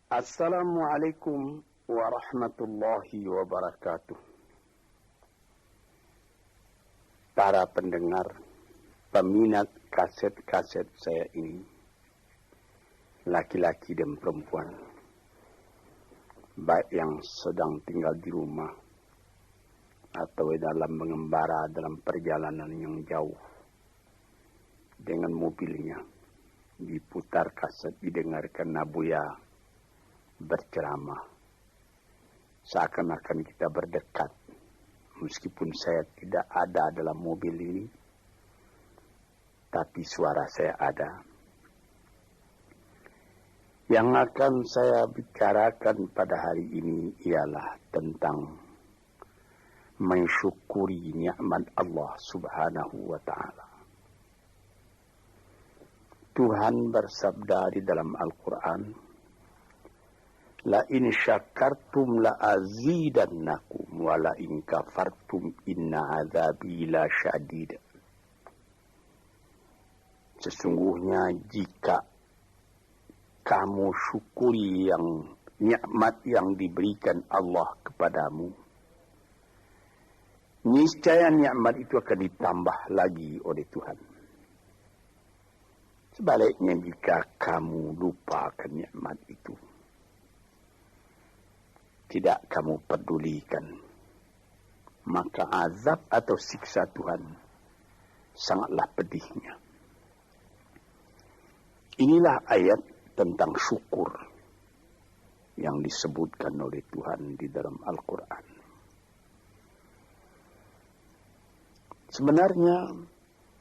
Assalamualaikum warahmatullahi wabarakatuh. Para pendengar, peminat kaset-kaset saya ini, laki-laki dan perempuan, baik yang sedang tinggal di rumah atau dalam mengembara dalam perjalanan yang jauh dengan mobilnya, diputar kaset, didengarkan Nabuya berceramah, seakan-akan kita berdekat, meskipun saya tidak ada dalam mobil ini, tapi suara saya ada. Yang akan saya bicarakan pada hari ini ialah tentang mensyukuri nikmat Allah Subhanahu wa Ta'ala. Tuhan bersabda di dalam Al-Quran, la in syakartum la azidannakum wa la in kafartum inna azabi la syadid. Sesungguhnya jika kamu syukuri yang nikmat yang diberikan Allah kepadamu, niscaya nikmat itu akan ditambah lagi oleh Tuhan. Sebaliknya jika kamu lupakan nikmat itu, tidak kamu pedulikan, maka azab atau siksa Tuhan sangatlah pedihnya. Inilah ayat tentang syukur yang disebutkan oleh Tuhan di dalam Al-Quran. Sebenarnya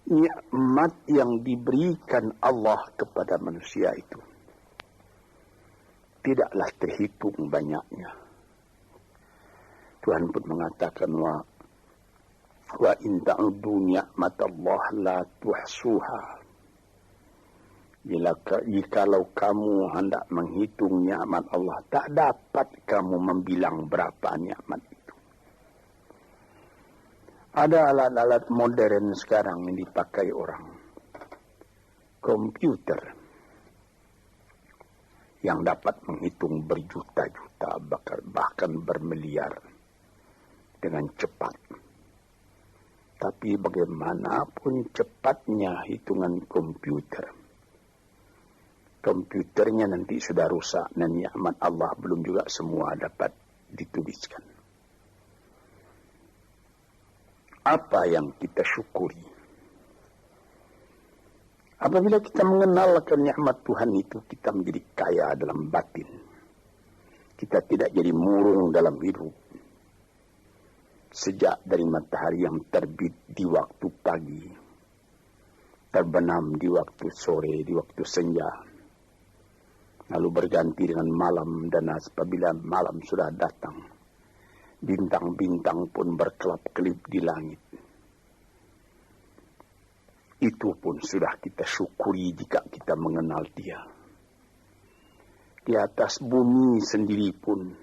nikmat yang diberikan Allah kepada manusia itu tidaklah terhitung banyaknya. Tuhan pun mengatakan wa in ta'uddu ni'matallah la tuhsuha. Jikalau kamu hendak menghitung nikmat Allah, tak dapat kamu membilang berapa nikmat itu. Ada alat-alat modern sekarang yang dipakai orang, komputer, yang dapat menghitung berjuta-juta, bahkan bermiliar dengan cepat. Tapi bagaimanapun cepatnya hitungan komputernya nanti sudah rusak dan nikmat Allah belum juga semua dapat dituliskan. Apa yang kita syukuri? Apabila kita mengenalkan nikmat Tuhan itu, kita menjadi kaya dalam batin. Kita tidak jadi murung dalam hidup. Sejak dari matahari yang terbit di waktu pagi, terbenam di waktu sore, di waktu senja, lalu berganti dengan malam, dan apabila malam sudah datang, bintang-bintang pun berkelap-kelip di langit. Itu pun sudah kita syukuri jika kita mengenal Dia. Di atas bumi sendiri pun,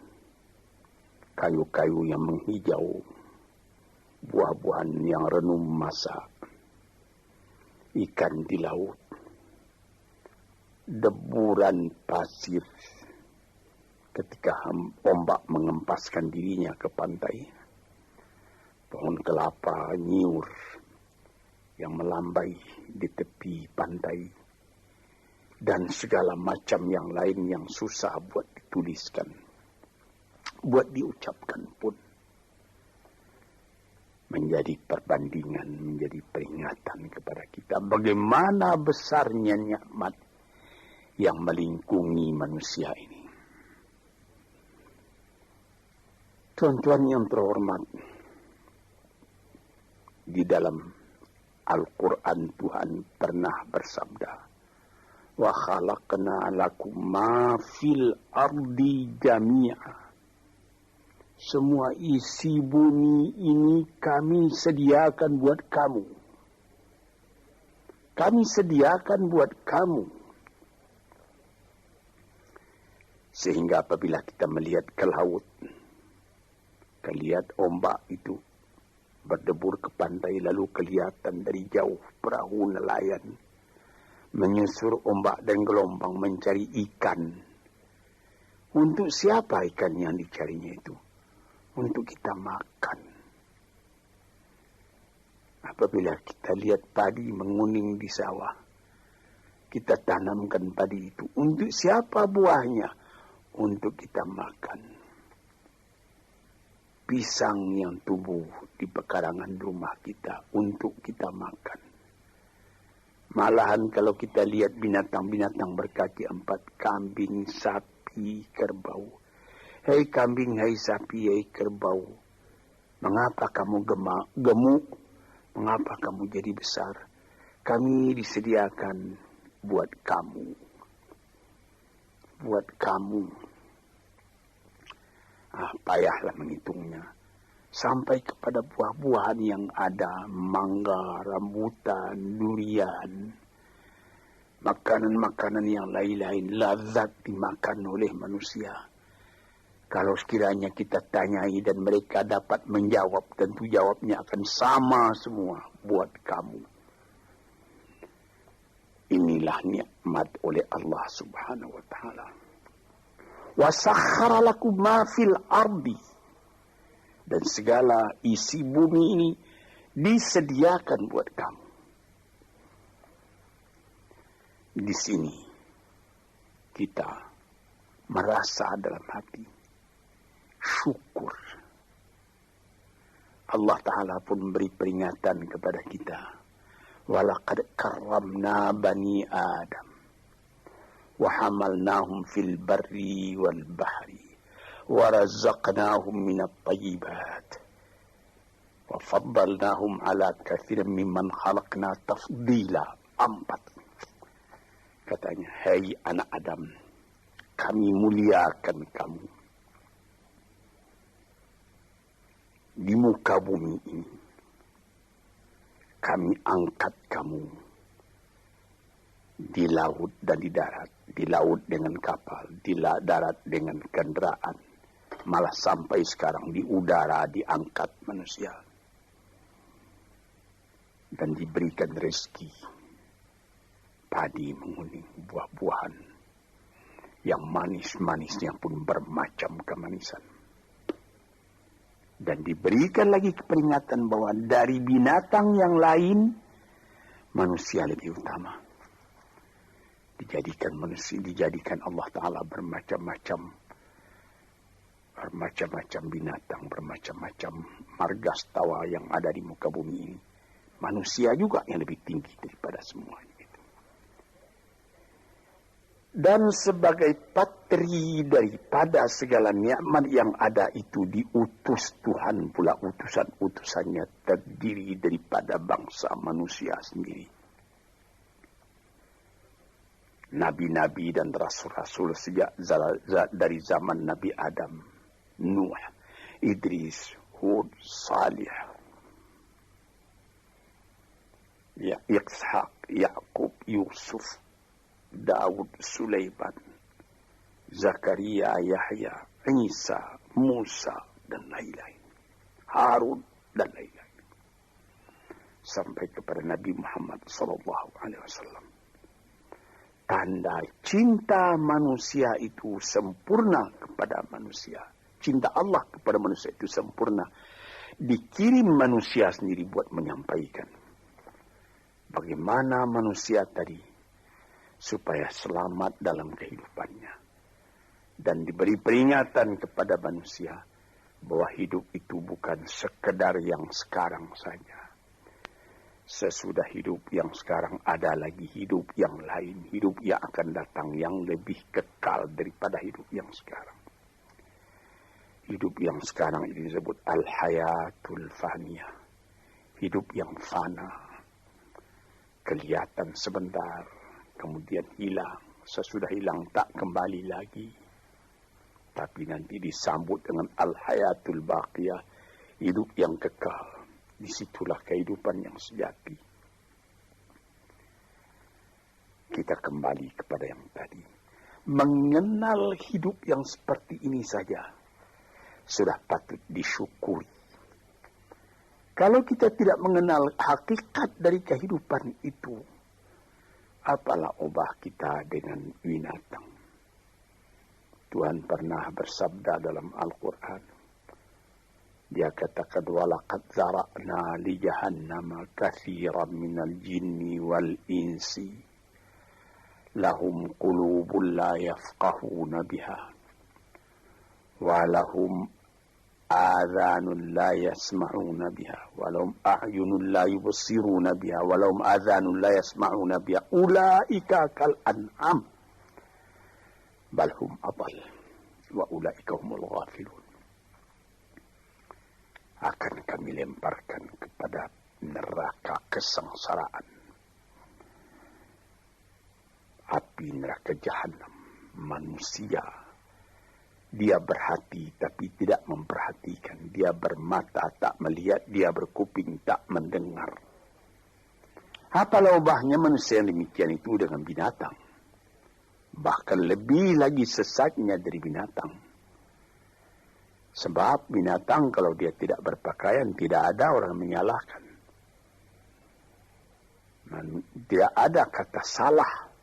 kayu-kayu yang menghijau, buah-buahan yang renum masak, ikan di laut, deburan pasir ketika ombak mengempaskan dirinya ke pantai, pohon kelapa nyiur yang melambai di tepi pantai, dan segala macam yang lain yang susah buat dituliskan, buat diucapkan pun, menjadi perbandingan, menjadi peringatan kepada kita bagaimana besarnya nikmat yang melingkungi manusia ini. Tuan-tuan yang terhormat, di dalam Al-Quran Tuhan pernah bersabda, wa khalaqna lakum ma fil ardi jami'a. Semua isi bumi ini kami sediakan buat kamu. Kami sediakan buat kamu. Sehingga apabila kita melihat ke laut, Kelihat ombak itu berdebur ke pantai, lalu kelihatan dari jauh perahu nelayan menyusur ombak dan gelombang mencari ikan Untuk siapa ikan yang dicarinya itu? Untuk kita makan. Apabila kita lihat padi menguning di sawah, kita tanamkan padi itu. Untuk siapa buahnya? Untuk kita makan. Pisang yang tumbuh di pekarangan rumah kita, untuk kita makan. Malahan kalau kita lihat binatang-binatang berkaki 4, kambing, sapi, kerbau. Hei kambing, hei sapi, hei kerbau. Mengapa kamu gemuk? Mengapa kamu jadi besar? Kami disediakan buat kamu. Buat kamu. Payahlah menghitungnya. Sampai kepada buah-buahan yang ada, mangga, rambutan, durian, makanan-makanan yang lain-lain, lazat dimakan oleh manusia. Kalau sekiranya kita tanyai dan mereka dapat menjawab, tentu jawabnya akan sama semua buat kamu. Inilah nikmat oleh Allah Subhanahu wa ta'ala. Wa sakhkhara lakum ma fil ardi. Dan segala isi bumi ini disediakan buat kamu. Di sini kita merasa dalam hati syukur. Allah Ta'ala pun beri peringatan kepada kita. Walaqad karramna bani Adam wa hamalnahum fil barri wal bahri وَرَزَّقْنَاهُمْ مِنَ الطَّيِّبَاتِ وَفَضَّلْنَاهُمْ عَلَى كَثِيرٍ مِّمَّنْ خَلَقْنَا تَفْضِيلًا. 4. Katanya, hai anak Adam, kami muliakan kamu di muka bumi ini. Kami angkat kamu di laut dan di darat. Di laut dengan kapal, di darat dengan kendaraan. Malah sampai sekarang di udara diangkat manusia. Dan diberikan rezeki. Padi menguning, buah-buahan. Yang manis-manisnya pun bermacam kemanisan. Dan diberikan lagi peringatan bahwa dari binatang yang lain, manusia lebih utama. Dijadikan Allah Ta'ala bermacam-macam binatang, bermacam-macam margastawa yang ada di muka bumi ini. Manusia juga yang lebih tinggi daripada semuanya. Dan sebagai patri daripada segala nikmat yang ada itu, diutus Tuhan pula, utusan-utusannya terdiri daripada bangsa manusia sendiri. Nabi-nabi dan rasul-rasul sejak dari zaman Nabi Adam, Nuh, Idris, Hud, Salih, Ishaq, Yaqub, Yusuf, Daud, Sulaiman, Zakaria, Yahya, Isa, Musa, dan lain-lain. Harun, dan lain-lain. Sampai kepada Nabi Muhammad SAW. Tanda cinta manusia itu sempurna kepada manusia. Cinta Allah kepada manusia itu sempurna. Dikirim manusia sendiri buat menyampaikan. Bagaimana manusia tadi supaya selamat dalam kehidupannya. Dan diberi peringatan kepada manusia bahwa hidup itu bukan sekedar yang sekarang saja. Sesudah hidup yang sekarang ada lagi hidup yang lain. Hidup yang akan datang yang lebih kekal daripada hidup yang sekarang. Hidup yang sekarang ini disebut al-hayatul faniyah. Hidup yang fana. Kelihatan sebentar, kemudian hilang. Sesudah hilang tak kembali lagi. Tapi nanti disambut dengan al-hayatul baqiyah. Hidup yang kekal. Disitulah kehidupan yang sejati. Kita kembali kepada yang tadi. Mengenal hidup yang seperti ini saja sudah patut disyukuri. Kalau kita tidak mengenal hakikat dari kehidupan itu, apalah obah kita dengan binatang. Tuhan pernah bersabda dalam Al-Quran. Dia katakan, walaqad zara'na li jahannama katsiran minal jinni wal insi lahum qulubun la yafqahuna biha wa lahum adhanun la yasma'una biha wa lahum a'yunun la yubsiruna biha wa lahum adhanun la yasma'una biha ulaika kal an'am bal hum adall wa ulaika humul ghafilun. Akan kami lemparkan kepada neraka kesengsaraan, api neraka jahanam. Manusia, dia berhati tapi tidak memperhatikan, dia bermata tak melihat, dia berkuping tak mendengar. Apalah ubahnya manusia yang demikian itu dengan binatang? Bahkan lebih lagi sesatnya dari binatang. Sebab binatang kalau dia tidak berpakaian, tidak ada orang menyalahkan. Tidak ada kata salah,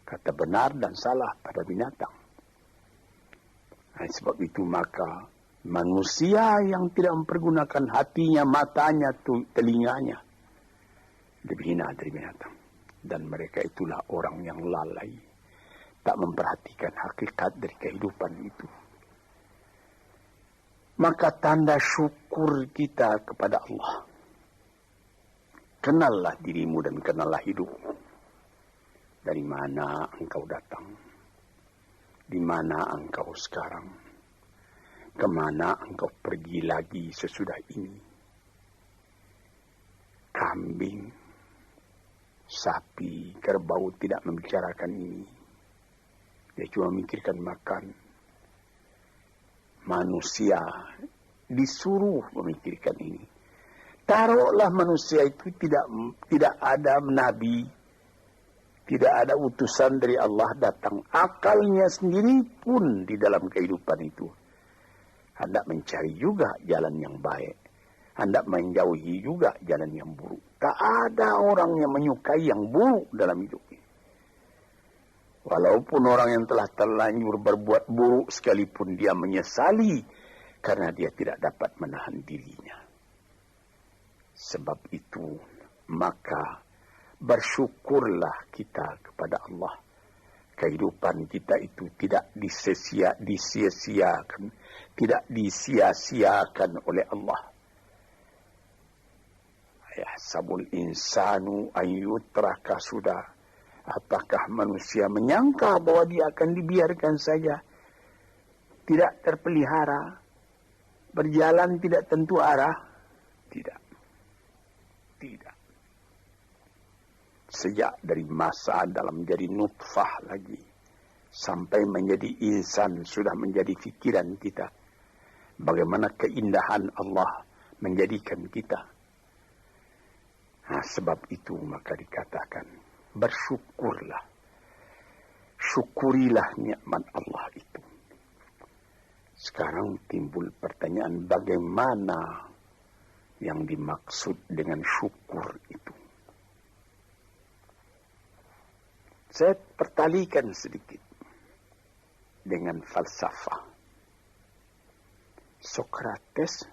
kata benar dan salah pada binatang. Sebab itu maka manusia yang tidak mempergunakan hatinya, matanya, telinganya, lebih hina dari binatang. Dan mereka itulah orang yang lalai, tak memperhatikan hakikat dari kehidupan itu. Maka tanda syukur kita kepada Allah. Kenallah dirimu dan kenallah hidupmu. Dari mana engkau datang? Di mana engkau sekarang? Kemana engkau pergi lagi sesudah ini? Kambing, sapi, kerbau tidak membicarakan ini. Dia cuma memikirkan makan. Manusia disuruh memikirkan ini. Taruhlah manusia itu tidak ada nabi, tidak ada utusan dari Allah datang. Akalnya sendiri pun di dalam kehidupan itu hendak mencari juga jalan yang baik, hendak menjauhi juga jalan yang buruk. Tak ada orang yang menyukai yang buruk dalam hidupnya. Walaupun orang yang telah terlanjur berbuat buruk sekalipun dia menyesali karena dia tidak dapat menahan dirinya. Sebab itu maka bersyukurlah kita kepada Allah. Kehidupan kita itu tidak disia-siakan, tidak disia-siakan oleh Allah. Yahsabul insanu ayyutraka sudah. Apakah manusia menyangka bahwa dia akan dibiarkan saja, tidak terpelihara, berjalan tidak tentu arah? Tidak. Tidak. Sejak dari masa dalam menjadi nutfah lagi, sampai menjadi insan sudah menjadi fikiran kita. Bagaimana keindahan Allah menjadikan kita. Sebab itu maka dikatakan, bersyukurlah. Syukurilah nikmat Allah itu. Sekarang timbul pertanyaan, bagaimana yang dimaksud dengan syukur itu? Saya pertalikan sedikit dengan falsafah. Sokrates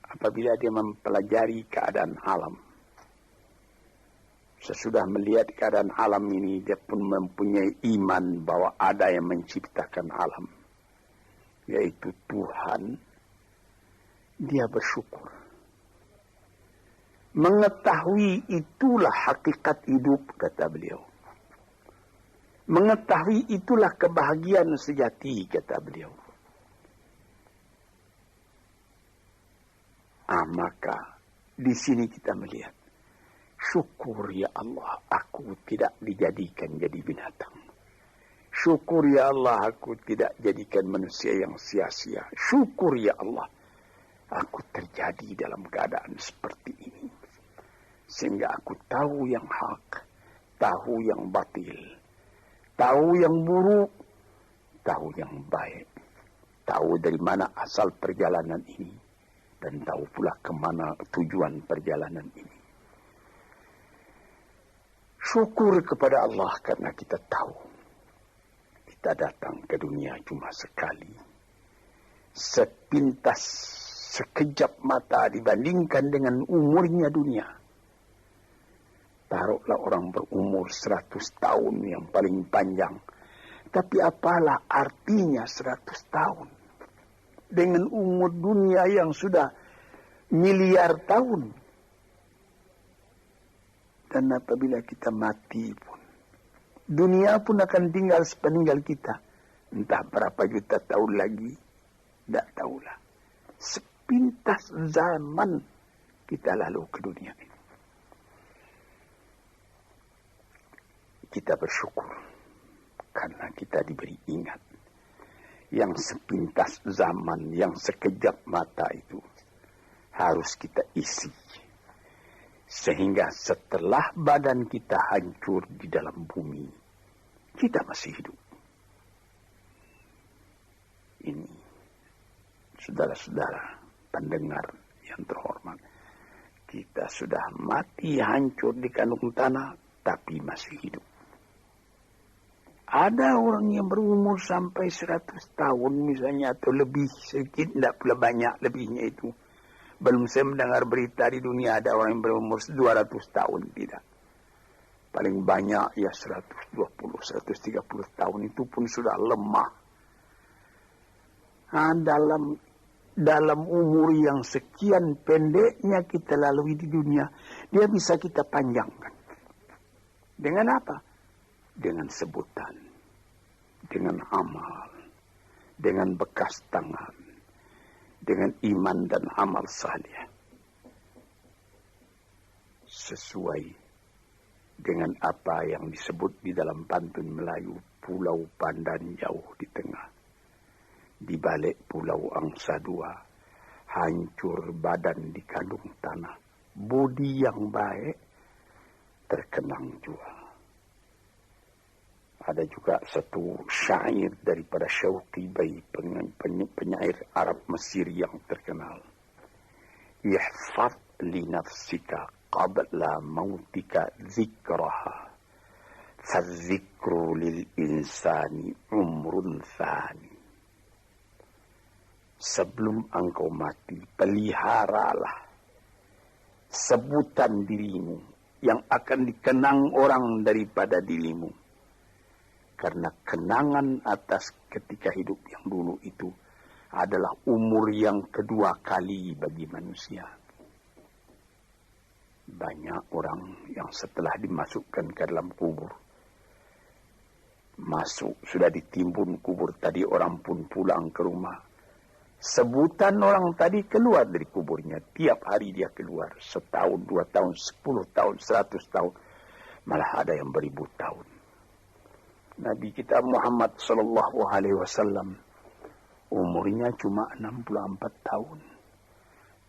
apabila dia mempelajari keadaan alam, sesudah melihat keadaan alam ini, dia pun mempunyai iman bahwa ada yang menciptakan alam, yaitu Tuhan. Dia bersyukur. Mengetahui itulah hakikat hidup, kata beliau. Mengetahui itulah kebahagiaan sejati, kata beliau. Maka di sini kita melihat, syukur ya Allah, aku tidak dijadikan jadi binatang. Syukur ya Allah, aku tidak jadikan manusia yang sia-sia. Syukur ya Allah, aku terjadi dalam keadaan seperti ini. Sehingga aku tahu yang hak, tahu yang batil, tahu yang buruk, tahu yang baik. Tahu dari mana asal perjalanan ini, dan tahu pula kemana tujuan perjalanan ini. Syukur kepada Allah karena kita tahu Kita datang ke dunia cuma sekali. Sepintas, sekejap mata dibandingkan dengan umurnya dunia. Taruhlah orang berumur 100 tahun yang paling panjang. Tapi apalah artinya 100 tahun? Dengan umur dunia yang sudah miliar tahun. Dan apabila kita mati pun, dunia pun akan tinggal sepeninggal kita. Entah berapa juta tahun lagi, tidak tahulah. Sepintas zaman kita lalu ke dunia ini. Kita bersyukur karena kita diberi ingat. Yang sepintas zaman, yang sekejap mata itu harus kita isi. Sehingga setelah badan kita hancur di dalam bumi, kita masih hidup. Ini, saudara-saudara pendengar yang terhormat, kita sudah mati hancur di kandung tanah, tapi masih hidup. Ada orang yang berumur sampai 100 tahun misalnya, atau lebih sedikit, tidak pula banyak lebihnya itu. Belum saya mendengar berita di dunia ada orang yang berumur 200 tahun, tidak. Paling banyak ya 120, 130 tahun, itu pun sudah lemah. Nah, dalam umur yang sekian pendeknya kita lalui di dunia, dia bisa kita panjangkan. Dengan apa? Dengan sebutan, dengan amal, dengan bekas tangan, dengan iman dan amal saleh. Sesuai dengan apa yang disebut di dalam pantun Melayu, Pulau Pandan jauh di tengah. Di balik pulau angsa dua, hancur badan di kandung tanah. Budi yang baik terkenang jua. Ada juga satu syair daripada Syauqi Bai, penyair Arab Mesir yang terkenal. Ihfaz li nafsika qabla mautika zikraha, fadzikru lil insani umrun thani. Sebelum engkau mati, peliharalah sebutan dirimu yang akan dikenang orang daripada dirimu. Karena kenangan atas ketika hidup yang dulu itu adalah umur yang kedua kali bagi manusia. Banyak orang yang setelah dimasukkan ke dalam kubur, masuk, sudah ditimbun kubur tadi, orang pun pulang ke rumah. Sebutan orang tadi keluar dari kuburnya. Tiap hari dia keluar. 1 tahun, 2 tahun, 10 tahun, 100 tahun. Malah ada yang beribu tahun. Nabi kita Muhammad SAW umurnya cuma 64 tahun.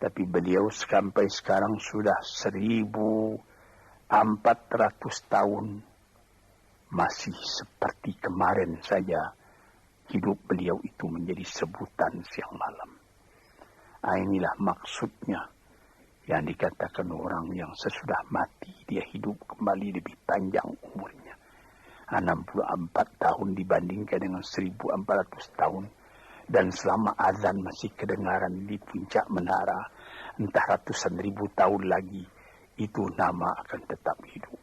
Tapi beliau sampai sekarang sudah 1400 tahun. Masih seperti kemarin saja. Hidup beliau itu menjadi sebutan siang malam. Inilah maksudnya yang dikatakan orang yang sesudah mati dia hidup kembali lebih panjang umurnya. 64 tahun dibandingkan dengan 1400 tahun. Dan selama azan masih kedengaran di puncak menara, entah ratusan ribu tahun lagi, itu nama akan tetap hidup.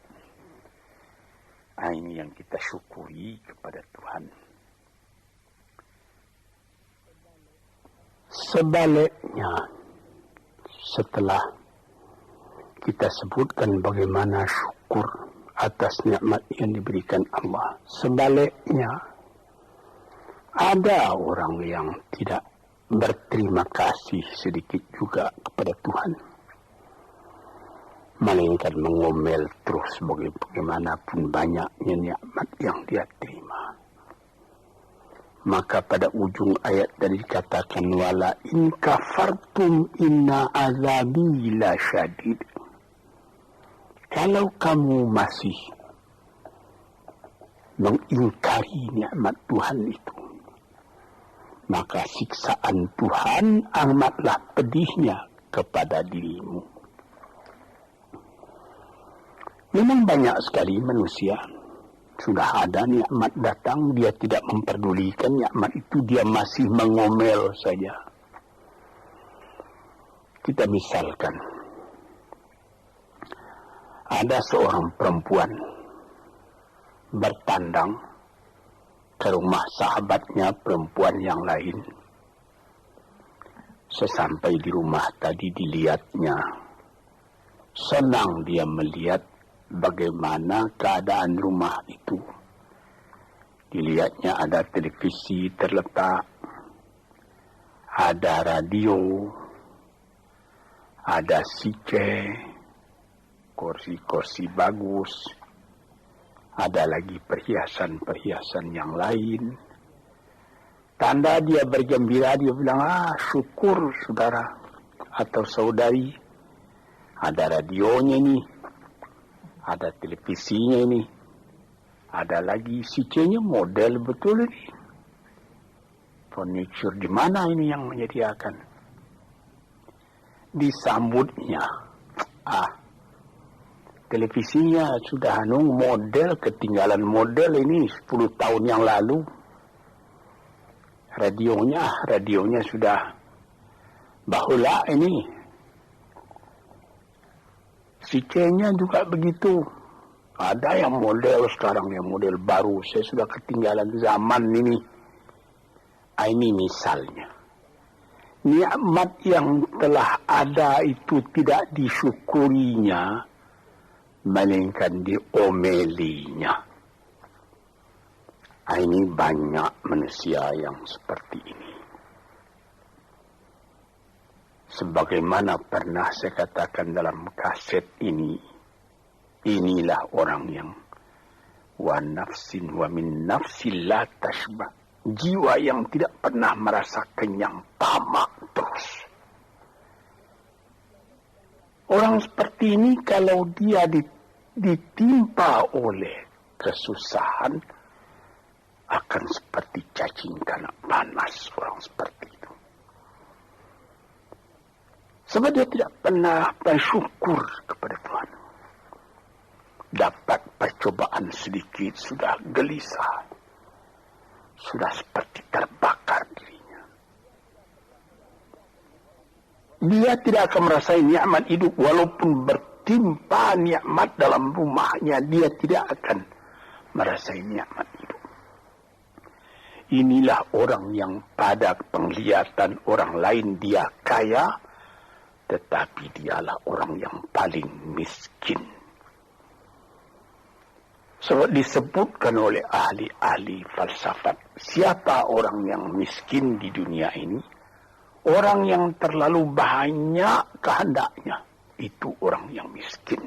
Ini yang kita syukuri kepada Tuhan. Sebaliknya, setelah kita sebutkan bagaimana syukur atas nikmat yang diberikan Allah, sebaliknya ada orang yang tidak berterima kasih sedikit juga kepada Tuhan, melainkan mengomel terus bagaimanapun banyaknya nikmat yang dia terima. Maka pada ujung ayat tadi dikatakan, wala in kafartum inna azabi la syadid. Kalau kamu masih mengingkari nikmat Tuhan itu, maka siksaan Tuhan amatlah pedihnya kepada dirimu. Memang banyak sekali manusia Sudah ada nikmat datang, dia tidak memperdulikan nikmat itu, dia masih mengomel saja. Kita misalkan, ada seorang perempuan bertandang ke rumah sahabatnya perempuan yang lain. Sesampai di rumah tadi dilihatnya, senang dia melihat bagaimana keadaan rumah itu. Dilihatnya ada televisi terletak, ada radio, ada sice, kursi-kursi bagus, ada lagi perhiasan-perhiasan yang lain. Tanda dia bergembira, dia bilang, syukur saudara atau saudari, ada radionya nih, ada televisinya ini, ada lagi sicenya, model betul ini. Furniture di mana ini yang menyediakan? Disambutnya, televisinya sudah model, ketinggalan model ini 10 tahun yang lalu. Radionya sudah bahula ini. Sicenya juga begitu. Ada yang model sekarang, yang model baru. Saya sudah ketinggalan zaman ini. Ini misalnya. Nikmat yang telah ada itu tidak disyukurinya, melainkan diomelinya. Ini banyak manusia yang seperti ini. Sebagaimana pernah saya katakan dalam kaset ini, inilah orang yang wa nafsin wa min nafsin la tashba, jiwa yang tidak pernah merasa kenyang, tamak terus. Orang seperti ini kalau dia ditimpa oleh kesusahan, akan seperti cacing kena panas orang seperti itu. Sebab dia tidak pernah bersyukur kepada Tuhan. Dapat percobaan sedikit, sudah gelisah. Sudah seperti terbakar dirinya. Dia tidak akan merasakan nikmat hidup. Walaupun bertimpa nikmat dalam rumahnya, dia tidak akan merasakan nikmat hidup. Inilah orang yang pada penglihatan orang lain dia kaya, tetapi dialah orang yang paling miskin. Sebab disebutkan oleh ahli-ahli falsafat, siapa orang yang miskin di dunia ini? Orang yang terlalu banyak kehendaknya, itu orang yang miskin.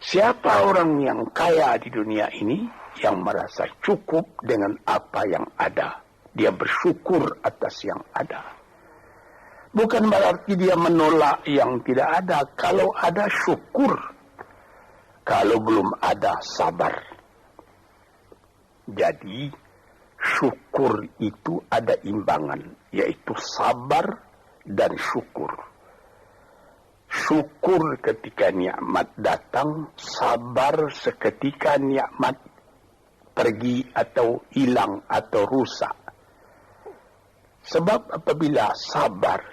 Siapa orang yang kaya di dunia ini? Yang merasa cukup dengan apa yang ada. Dia bersyukur atas yang ada. Bukan berarti dia menolak yang tidak ada. Kalau ada, syukur. Kalau belum ada, sabar. Jadi, syukur itu ada imbangan. Yaitu sabar dan syukur. Syukur ketika nikmat datang. Sabar seketika nikmat pergi atau hilang atau rusak. Sebab apabila sabar,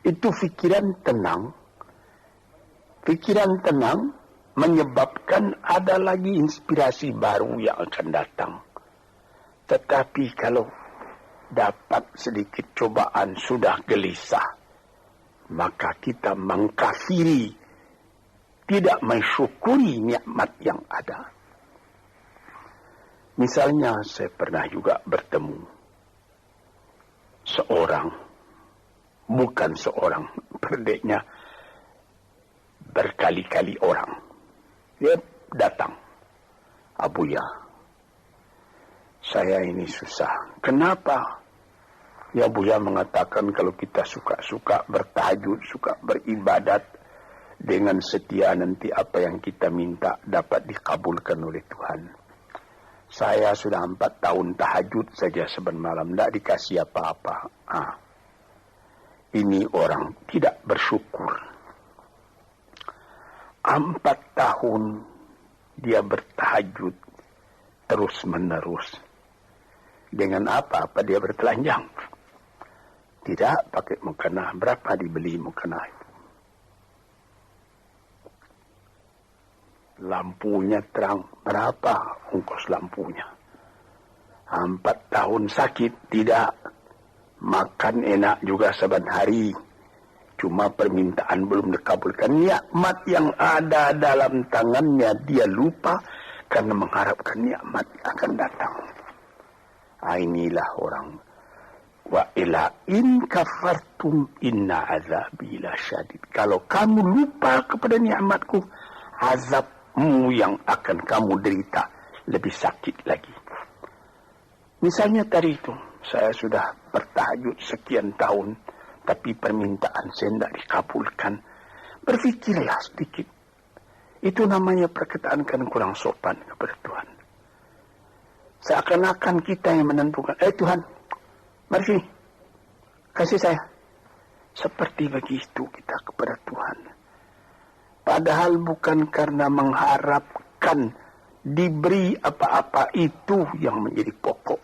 itu fikiran tenang. Fikiran tenang menyebabkan ada lagi inspirasi baru yang akan datang. Tetapi kalau dapat sedikit cobaan sudah gelisah, maka kita mengkafiri, tidak mensyukuri nikmat yang ada. Misalnya saya pernah juga bertemu bukan seorang, berdeknya berkali-kali orang. Dia datang, Abuya, saya ini susah. Kenapa? Ya Buya mengatakan kalau kita suka-suka bertahajud, suka beribadat dengan setia, nanti apa yang kita minta dapat dikabulkan oleh Tuhan. Saya sudah 4 tahun tahajud saja saban malam, tidak dikasih apa-apa. Ini orang tidak bersyukur. 4 tahun dia bertahajud terus menerus. Dengan apa dia bertelanjang? Tidak pakai mukena. Berapa dibeli mukena itu? Lampunya terang. Berapa ongkos lampunya? 4 tahun sakit. Tidak. Makan enak juga saban hari. Cuma permintaan belum dikabulkan. Nikmat yang ada dalam tangannya dia lupa karena mengharapkan nikmat akan datang. Inilah orang. Wa ila in kafartum inna azabi lasyadid. Kalau kamu lupa kepada nikmatku, azabmu yang akan kamu derita lebih sakit lagi. Misalnya tadi itu, saya sudah bertahajud sekian tahun, tapi permintaan saya tidak dikabulkan. Berfikirlah sedikit. Itu namanya perkataan kan kurang sopan kepada Tuhan. Seakan-akan kita yang menentukan. Tuhan, mari sini. Kasih saya. Seperti begitu kita kepada Tuhan. Padahal bukan karena mengharapkan diberi apa-apa itu yang menjadi pokok.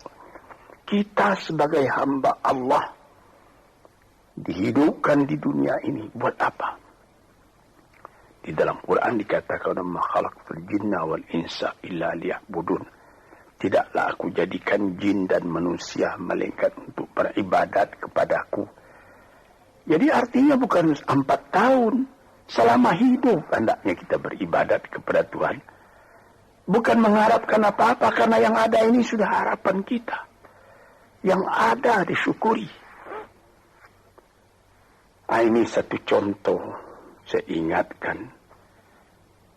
Kita sebagai hamba Allah dihidupkan di dunia ini buat apa? Di dalam Quran dikatakan, "Ma khalaqtul jinna wal insa illa liya'budun." Tidaklah aku jadikan jin dan manusia melainkan untuk beribadat kepadaku. Jadi artinya bukan 4 tahun. Selama hidup hendaknya kita beribadat kepada Tuhan. Bukan mengharapkan apa-apa karena yang ada ini sudah harapan kita. Yang ada disyukuri. Ini satu contoh. Saya ingatkan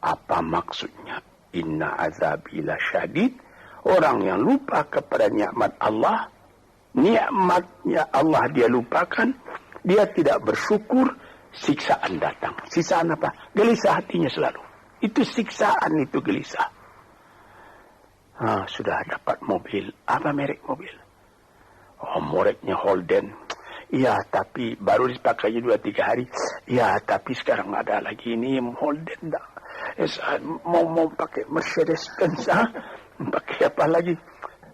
apa maksudnya. Inna azabi lasyadid. Orang yang lupa kepada nikmat Allah, nikmatnya Allah dia lupakan, dia tidak bersyukur, siksaan datang. Siksaan apa? Gelisah hatinya selalu. Itu siksaan, itu gelisah. Sudah dapat mobil. Apa merek mobil? Mereknya Holden. Ya, tapi baru dipakai 2-3 hari. Ya, tapi sekarang ada lagi ini Holden. Mau pakai Mercedes Benz. Pakai apa lagi?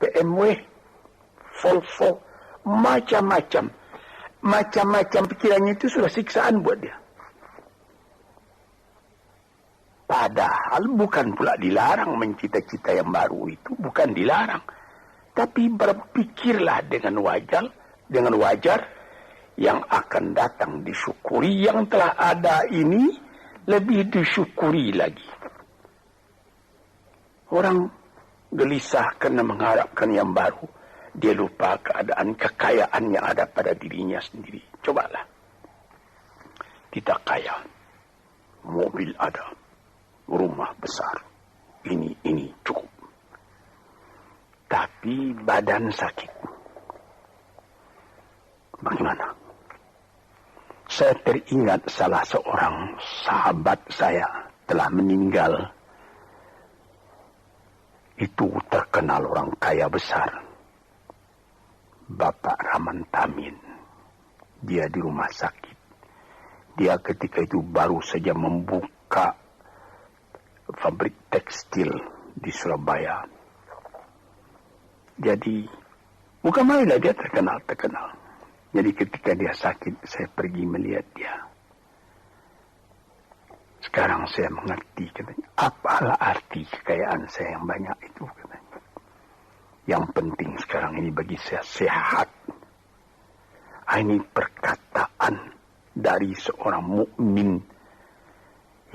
BMW, Volvo, macam-macam. Macam-macam pikirannya itu sudah siksaan buat dia. Padahal bukan pula dilarang mencita-cita yang baru itu. Bukan dilarang. Tapi berpikirlah dengan wajar yang akan datang disyukuri. Yang telah ada ini lebih disyukuri lagi. Orang gelisah karena mengharapkan yang baru. Dia lupa keadaan kekayaan yang ada pada dirinya sendiri. Cobalah. Kita kaya. Mobil ada. Rumah besar. Ini cukup. Tapi badan sakit. Bagaimana? Saya teringat salah seorang sahabat saya telah meninggal. Itu terkenal orang kaya besar. Bapak Rahman Tamin. Dia di rumah sakit. Dia ketika itu baru saja membuka pabrik tekstil di Surabaya. Jadi, bukan main lah dia terkenal. Jadi ketika dia sakit, saya pergi melihat dia. Sekarang saya mengerti, katanya. Apalah arti kekayaan saya yang banyak itu, katanya. Yang penting sekarang ini bagi saya sehat. Ini perkataan dari seorang mukmin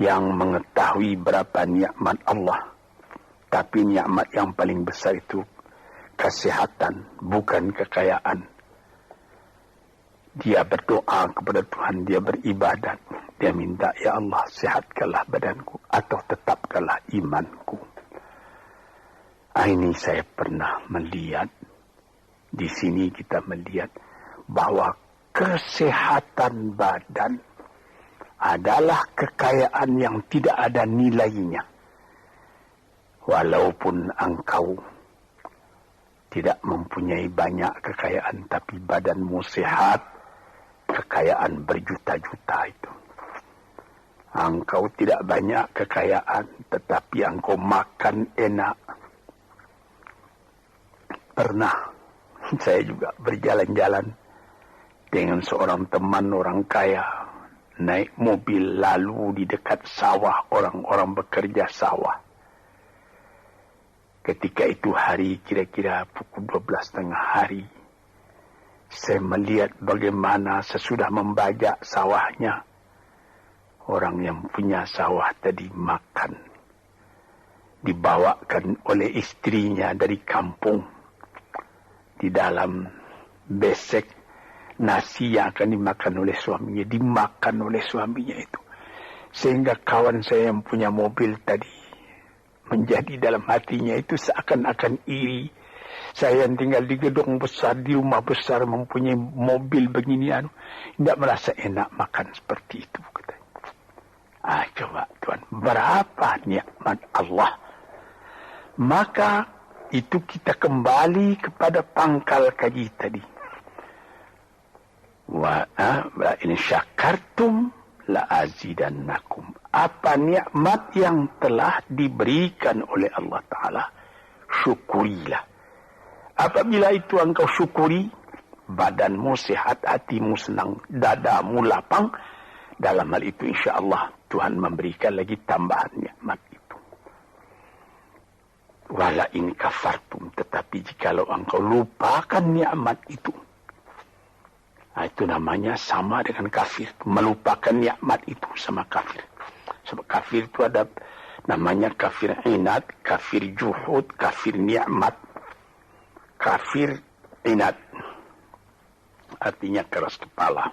yang mengetahui berapa nikmat Allah. Tapi nikmat yang paling besar itu kesehatan, bukan kekayaan. Dia berdoa kepada Tuhan, dia beribadat. Dia minta, ya Allah, sehatkanlah badanku atau tetapkanlah imanku. Ini saya pernah melihat. Di sini kita melihat bahwa kesehatan badan adalah kekayaan yang tidak ada nilainya. Walaupun engkau tidak mempunyai banyak kekayaan, tapi badanmu sehat, kekayaan berjuta-juta itu. Engkau tidak banyak kekayaan, tetapi engkau makan enak. Pernah saya juga berjalan-jalan dengan seorang teman orang kaya, naik mobil lalu di dekat sawah, orang-orang bekerja sawah. Ketika itu hari kira-kira pukul 12.30 hari, saya melihat bagaimana sesudah membajak sawahnya, orang yang punya sawah tadi makan. Dibawakan oleh istrinya dari kampung. Di dalam besek nasi yang akan dimakan oleh suaminya, dimakan oleh suaminya itu. Sehingga kawan saya yang punya mobil tadi, menjadi dalam hatinya itu seakan-akan iri. Saya yang tinggal di gedung besar, di rumah besar, mempunyai mobil beginian, tidak merasa enak makan seperti itu. Coba Tuhan, berapa nikmat Allah. Maka itu kita kembali kepada pangkal kaji tadi. Wa in syakartum la azidannakum. Apa nikmat yang telah diberikan oleh Allah Ta'ala, syukurilah. Apabila itu engkau syukuri, badanmu sehat, hatimu senang, dadamu lapang. Dalam hal itu insya Allah Tuhan memberikan lagi tambahan nikmat itu. Wala in kafartum, tetapi jikalau engkau lupakan nikmat itu, itu namanya sama dengan kafir. Melupakan nikmat itu sama kafir. Sebab kafir itu ada namanya kafir inad, kafir juhud, kafir nikmat. Kafir inad artinya keras kepala.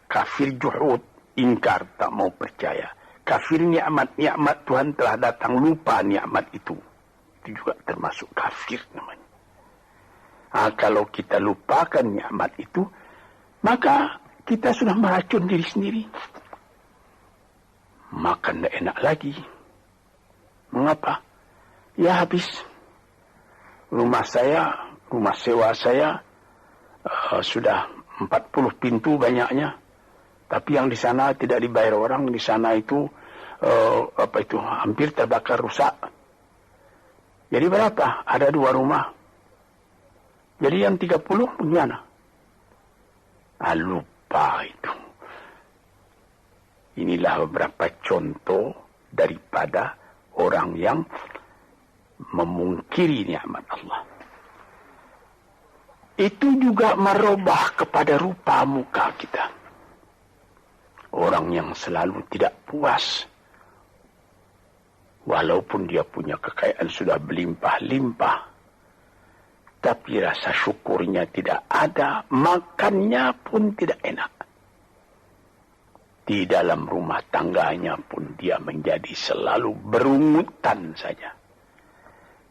Kafir juhud, ingkar, tak mau percaya. Kafir nikmat Tuhan telah datang, lupa nikmat itu. Itu juga termasuk kafir namanya. Kalau kita lupakan nikmat itu, maka kita sudah meracun diri sendiri. Makan tidak enak lagi. Mengapa? Ya habis. Rumah sewa saya sudah 40 pintu banyaknya. Tapi yang di sana tidak dibayar orang, di sana itu hampir terbakar, rusak. Jadi berapa? Ada 2 rumah. Jadi yang 30 bagaimana? Lupa itu. Inilah beberapa contoh daripada orang yang memungkiri nikmat Allah. Itu juga merubah kepada rupa muka kita. Orang yang selalu tidak puas, walaupun dia punya kekayaan sudah berlimpah-limpah, tapi rasa syukurnya tidak ada, makannya pun tidak enak. Di dalam rumah tangganya pun dia menjadi selalu berungutan saja.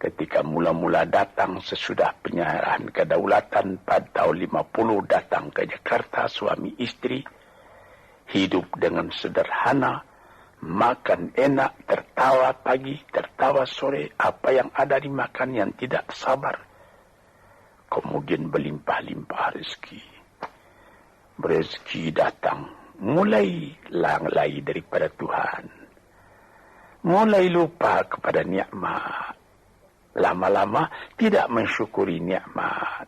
Ketika mula-mula datang sesudah penyerahan kedaulatan pada tahun 50 datang ke Jakarta, suami istri, hidup dengan sederhana, makan enak, tertawa pagi, tertawa sore, apa yang ada dimakan yang tidak sabar. Kemudian berlimpah-limpah rezeki. Rezeki datang, mulai lalai daripada Tuhan. Mulai lupa kepada nikmat. Lama-lama tidak mensyukuri nikmat.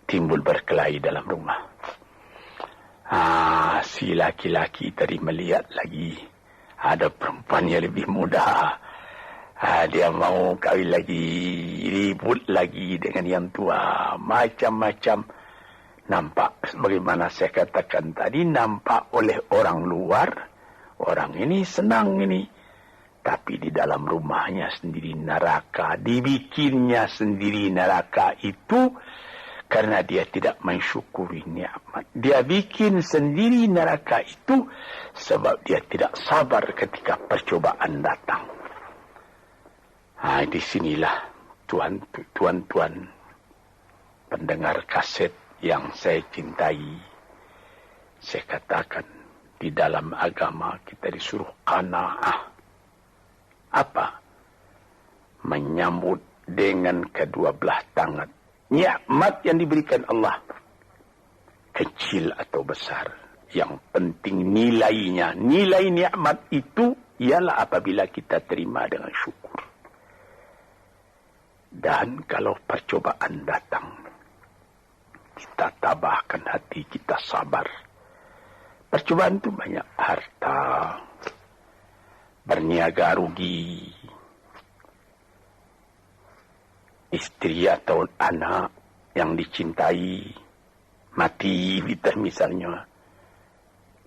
Timbul berkelahi dalam rumah. Si laki-laki tadi melihat lagi ada perempuan yang lebih muda. Dia mau kawin lagi, ribut lagi dengan yang tua, macam-macam. Nampak, sebagaimana saya katakan tadi, nampak oleh orang luar, orang ini senang ini. Tapi di dalam rumahnya sendiri neraka, dibikinnya sendiri neraka itu, karena dia tidak mensyukuri nikmat. Dia bikin sendiri neraka itu sebab dia tidak sabar ketika percobaan datang. Di sinilah tuan-tuan pendengar kaset yang saya cintai. Saya katakan di dalam agama kita disuruh qanaah. Apa? Menyambut dengan kedua belah tangan nikmat yang diberikan Allah, kecil atau besar, Yang penting nilainya. Nilai nikmat itu ialah apabila kita terima dengan syukur. Dan kalau percobaan datang, kita tabahkan hati, kita sabar. Percobaan itu banyak. Harta, berniaga rugi, istri atau anak yang dicintai mati misalnya,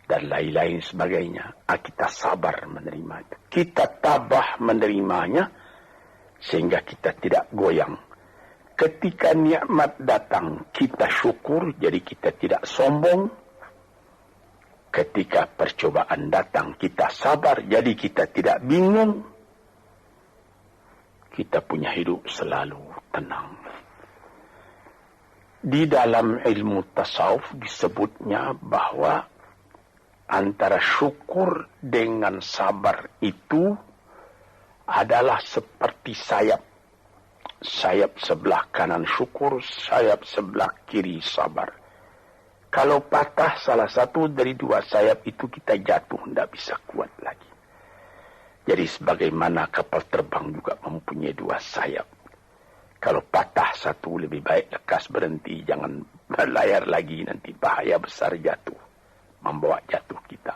dan lain-lain sebagainya. Kita sabar menerima itu. Kita tabah menerimanya sehingga kita tidak goyang. Ketika nikmat datang, kita syukur, jadi kita tidak sombong. Ketika percobaan datang, kita sabar, jadi kita tidak bingung. Kita punya hidup selalu tenang. Di dalam ilmu tasawuf disebutnya bahwa antara syukur dengan sabar itu adalah seperti sayap. Sayap sebelah kanan syukur, sayap sebelah kiri sabar. Kalau patah salah satu dari dua sayap itu, kita jatuh, tidak bisa kuat lagi. Jadi sebagaimana kapal terbang juga mempunyai dua sayap. Kalau patah satu, lebih baik lekas berhenti, jangan berlayar lagi, nanti bahaya besar jatuh, membawa jatuh kita.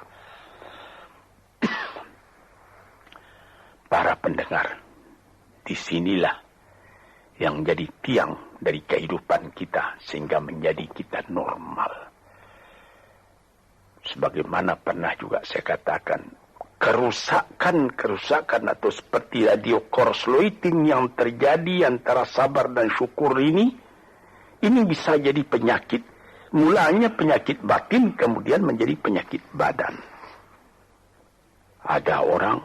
Para pendengar, disinilah yang jadi tiang dari kehidupan kita sehingga menjadi kita normal. Sebagaimana pernah juga saya katakan, kerusakan atau seperti radio korsleting yang terjadi antara sabar dan syukur ini bisa jadi penyakit. Mulanya penyakit batin, kemudian menjadi penyakit badan. Ada orang,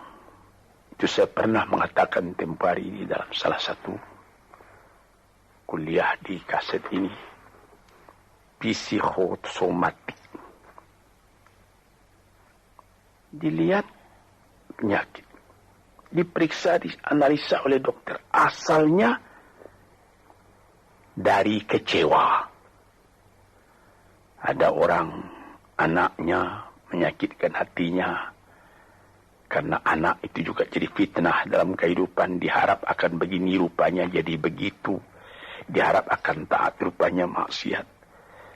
itu saya pernah mengatakan tempoh hari ini dalam salah satu kuliah di kaset ini, psikosomatik. Dilihat penyakit, diperiksa, dianalisa oleh dokter. Asalnya dari kecewa. Ada orang, anaknya menyakitkan hatinya, karena anak itu juga jadi fitnah dalam kehidupan. Diharap akan begini, rupanya jadi begitu. Diharap akan taat, rupanya maksiat.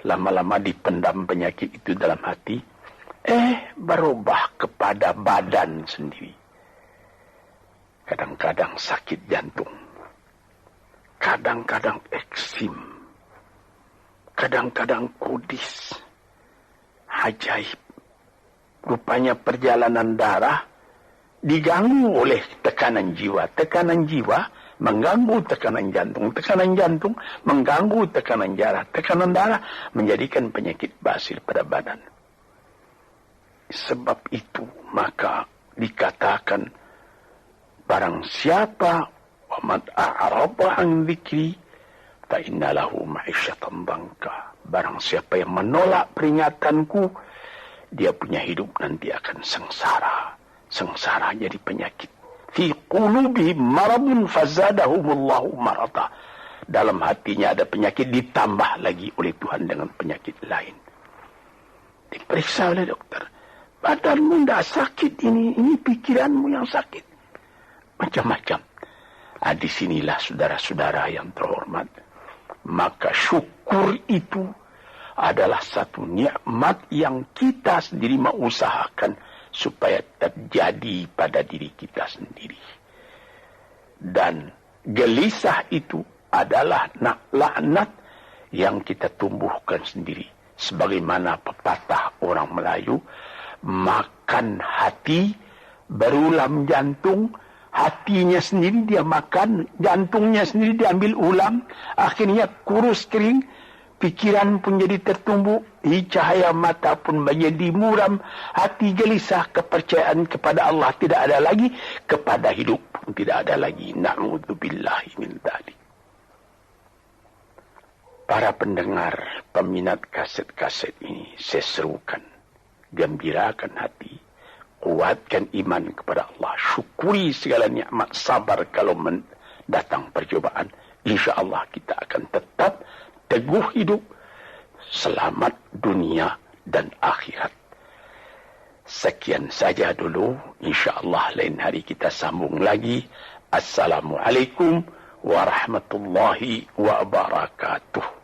Lama-lama dipendam penyakit itu dalam hati, berubah kepada badan sendiri. Kadang-kadang sakit jantung, kadang-kadang eksim, kadang-kadang kudis. Ajaib. Rupanya perjalanan darah diganggu oleh tekanan jiwa. Tekanan jiwa mengganggu tekanan jantung mengganggu tekanan darah menjadikan penyakit basir pada badan. Sebab itu maka dikatakan, barang siapa waman a'rada an dzikri fa innalahu ma'isyatan dhanka. Barang siapa yang menolak peringatanku, dia punya hidup nanti akan sengsara. Sengsara jadi penyakit. Fi qulubihim maradun fazadahumullahu marada. Dalam hatinya ada penyakit, ditambah lagi oleh Tuhan dengan penyakit lain. Diperiksa oleh dokter. Badanmu tidak sakit ini pikiranmu yang sakit. Macam-macam. Disinilah saudara-saudara yang terhormat. Maka syukur itu adalah satu nikmat yang kita sendiri mengusahakan supaya terjadi pada diri kita sendiri. Dan gelisah itu adalah laknat yang kita tumbuhkan sendiri. Sebagaimana pepatah orang Melayu, makan hati, berulam jantung. Hatinya sendiri dia makan, jantungnya sendiri diambil ulam, akhirnya kurus kering, pikiran pun jadi tertumbuk, cahaya mata pun menjadi muram, hati gelisah, kepercayaan kepada Allah tidak ada lagi, kepada hidup pun tidak ada lagi. Na'udzubillahi min dzalik. Para pendengar, peminat kaset-kaset ini, saya serukan, gembirakan hati, kuatkan iman kepada Allah, syukuri segala nikmat, sabar kalau datang percobaan. Insya Allah kita akan tetap teguh hidup, selamat dunia dan akhirat. Sekian saja dulu. InsyaAllah lain hari kita sambung lagi. Assalamualaikum warahmatullahi wabarakatuh.